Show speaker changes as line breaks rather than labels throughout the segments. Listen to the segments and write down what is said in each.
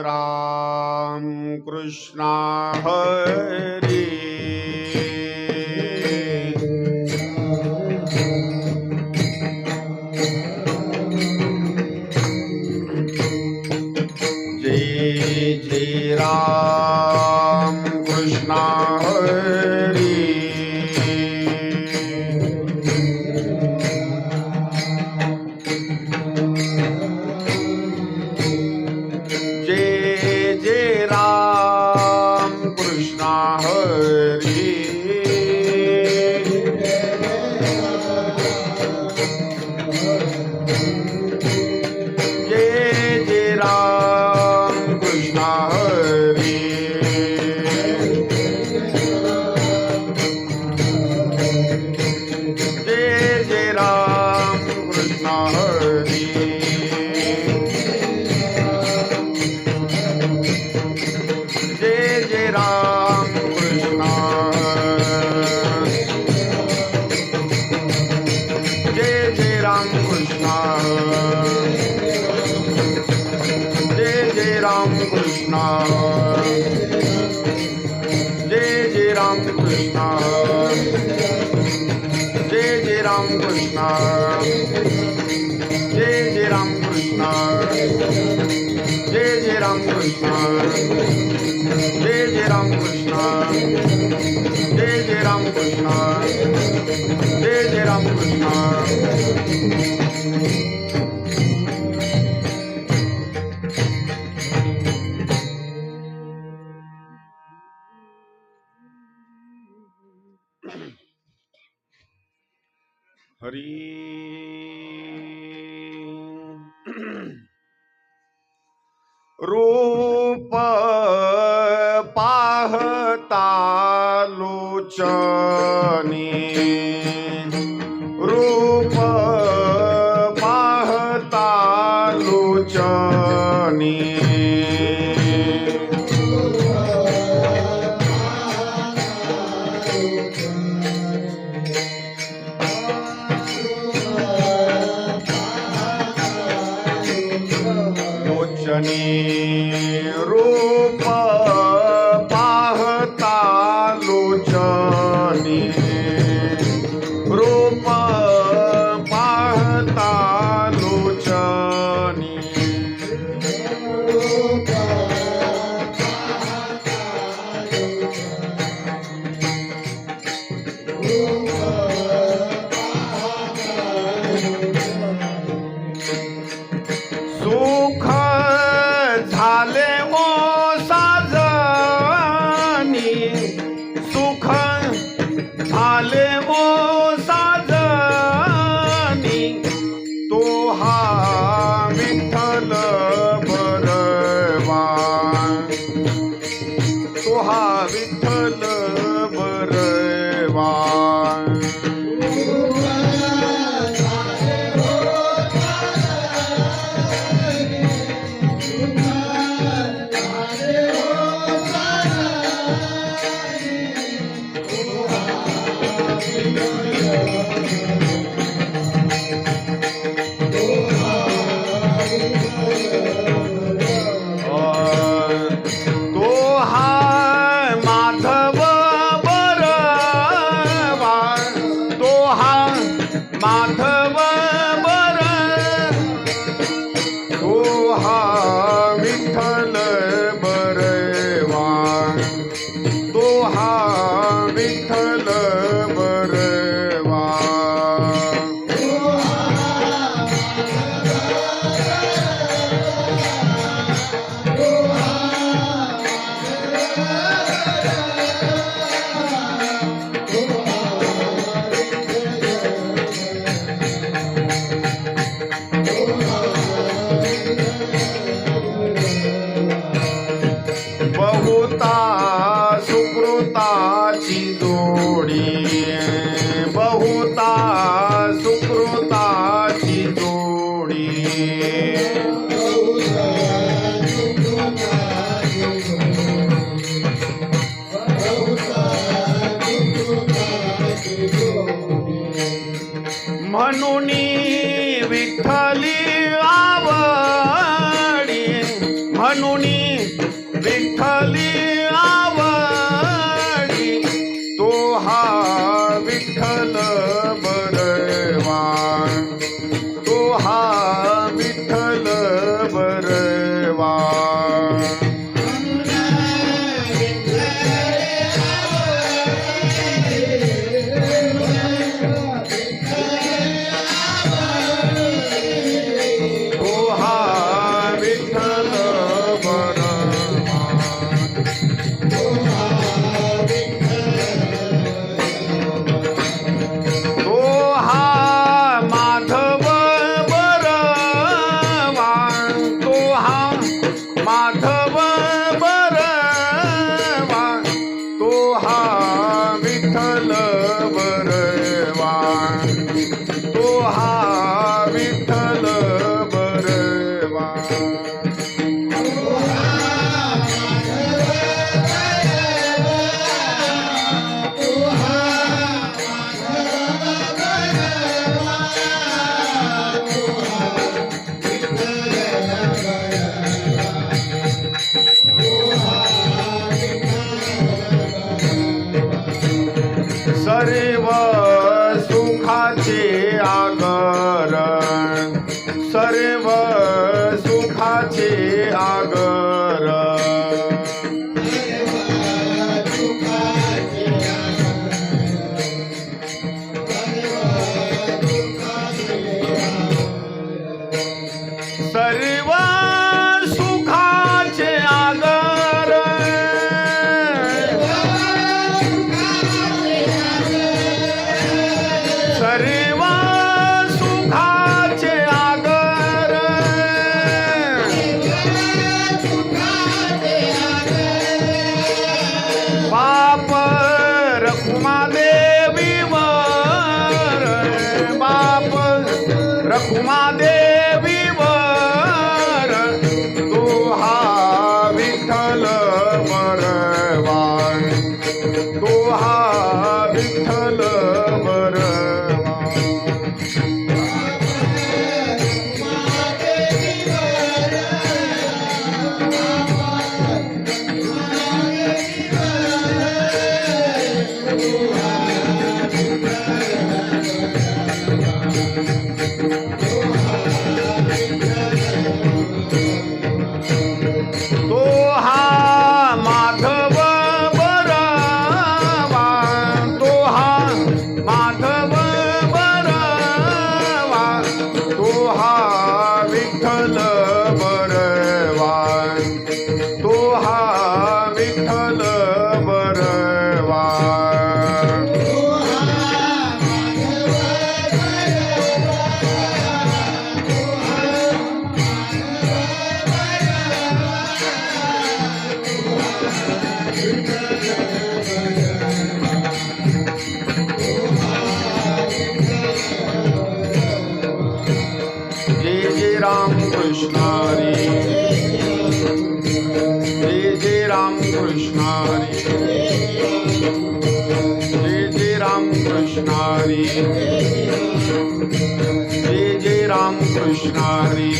राम कृष्ण हरी जय जय राम कृष्ण हरी जय जय राम कृष्ण हरी जय जय राम कृष्ण हरी जय जय राम कृष्ण हरी जय जय राम कृष्ण जय जय राम कृष्ण जय जय राम कृष्ण जय जय राम कृष्ण जय जय राम कृष्ण जय जय राम कृष्ण जय जय राम कृष्ण जय जय राम कृष्ण जय जय राम कृष्ण जय जय राम कृष्ण हरी रूप पाहता लोचनी रूप पाहता लोचनी रूप पाहता लोचनी रूप पाहता लोचनी सुख झाले ओ साजनी सुख झाले ओ साजनी तो हा विठ्ठल बरवा तो हा विठ्ठल बरवा माधव बर तो हा विठ्ठल बरवा तो हा विठ्ठल बरवा बहुता सुकृताची जोडी बहुता सुकृताची जोडी म्हणून विठ्ठली आवडी तो हा विठ्ठल बरवा तो हा विठ्ठल बरवा माधव बरवा तो हा विठ्ठल बरवा तो हा विठ्ठल बरवा सर्व सुखाचे आगर सर्व सुखाचे आगर सर्व सुखाचे आगर सर्व सुखाचे आगर बाप रखुमादेवीवर बाप रखुमादेवीवर तो हा विठ्ठल बरवा तो हा विठ्ठल बरवा तो हा माधव बरवा तो हा माधव बरवा तो हा विठ्ठल बरवा तो हा विठ्ठल बरवा जय जय राम कृष्ण हरी जय जय राम कृष्ण हरी जय जय राम कृष्ण हरी जय जय राम कृष्ण हरी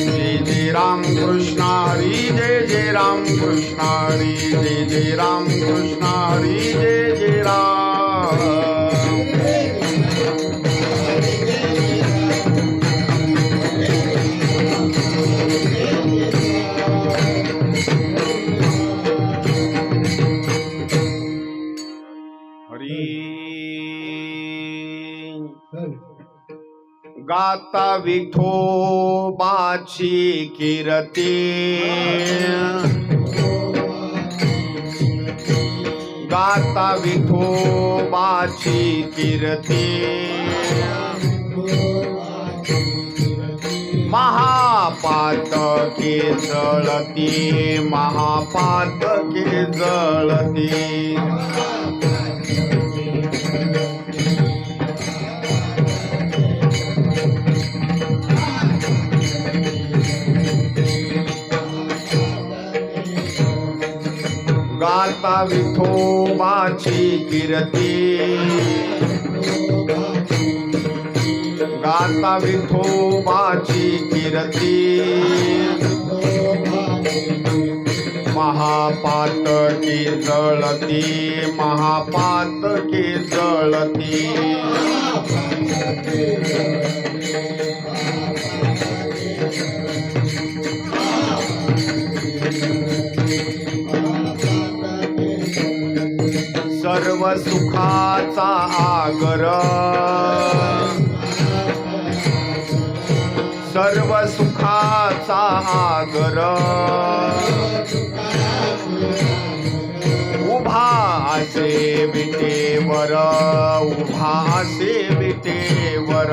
जय जय राम कृष्ण हरी जय जय राम कृष्ण हरी जय जय राम कृष्ण हरी जय जय राम गाता विठोबाची कीर्ती गाता विठोबाची कीर्ती महापातके जळती महापातके जळती गाता विठोबाची कीर्ती गाता विठोबाची कीर्ती महापातकी जळती, महापातकी जळती. सर्व सुखाचा आगर, सर्व सुखाचा आगर, उभा असे विटेवर, उभा असे विटेवर.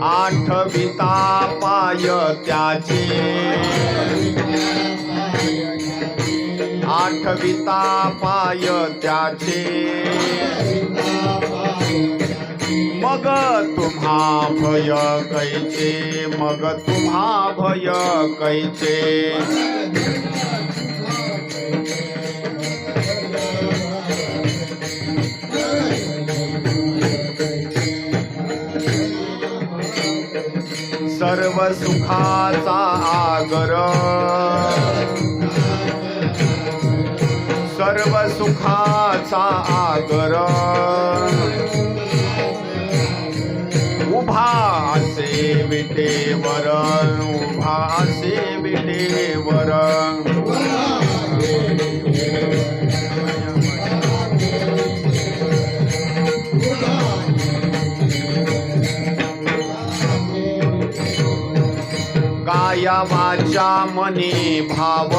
आठविता पाय त्याचे, आठविता पाय त्याचे. मग तुम्हा भय कैचे, मग तुम्हा भय कैचे. सर्व सुखाचा आगर, सर्व सुखाचा आगर, उभा असे विटेवर, उभा असे विटेवर. काया वाचा मनी भाव,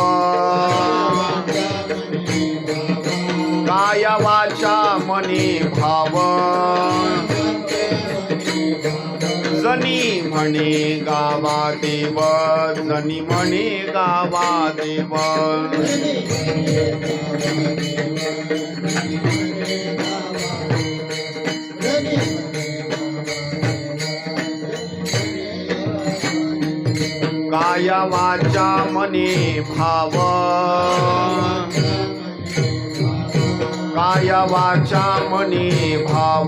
काया वाचा मनी भाव. जनी म्हणे गावा देव, जनी म्हणे गावा देव. काया वाचा मनी भाव, काया वाचा मनी भाव.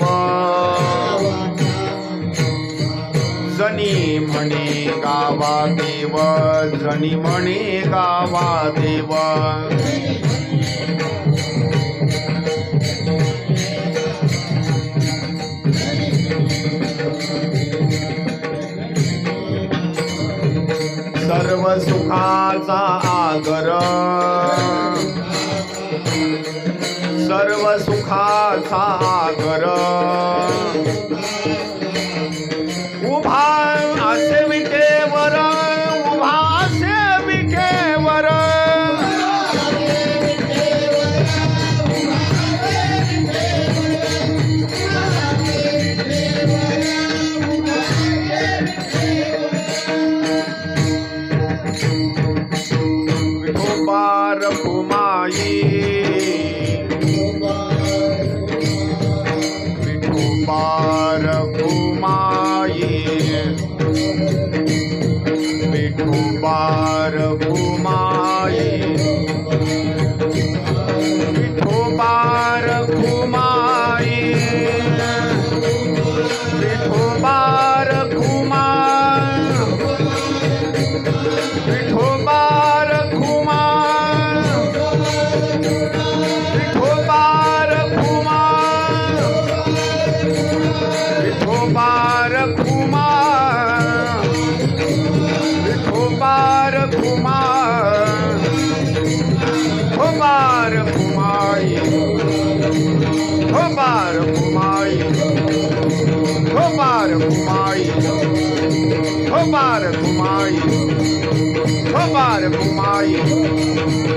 जनी म्हणे गावा देव, जनी म्हणे गावा देव. सर्व सुखाचा आगर, सर्व सुखाचा आगर, उभा असे विटेवर, उभा असे विटेवर. विठोबार भूमाई, विठोबार भूमाई, विठोबार भूमाई, विठोबार भूमाई, विठोबार भूमाई, विठोबार विठोबार घुमा, विठोबार घुमा, विठोबार घुमाई, विठोबार घुमाई, विठोबार घुमाई, विठोबार घुमाई, विठोबार घुमाई,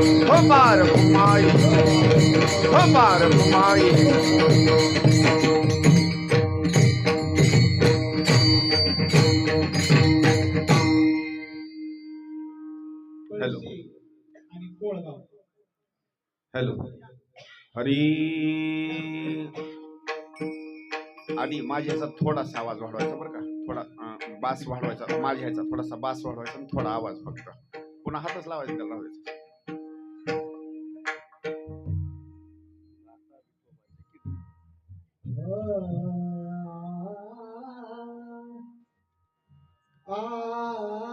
विठोबार घुमाई, विठोबार घुमाई. Hello hello Hari. आधी माझ्या ह्याचा थोडासा आवाज वाढवायचा बरं का, थोडा बास वाढवायचा माझ्या ह्याचा, थोडासा बास वाढवायचा आणि थोडा आवाज फक्त, पुन्हा हातच लावायचा त्याला लावायचा.
आ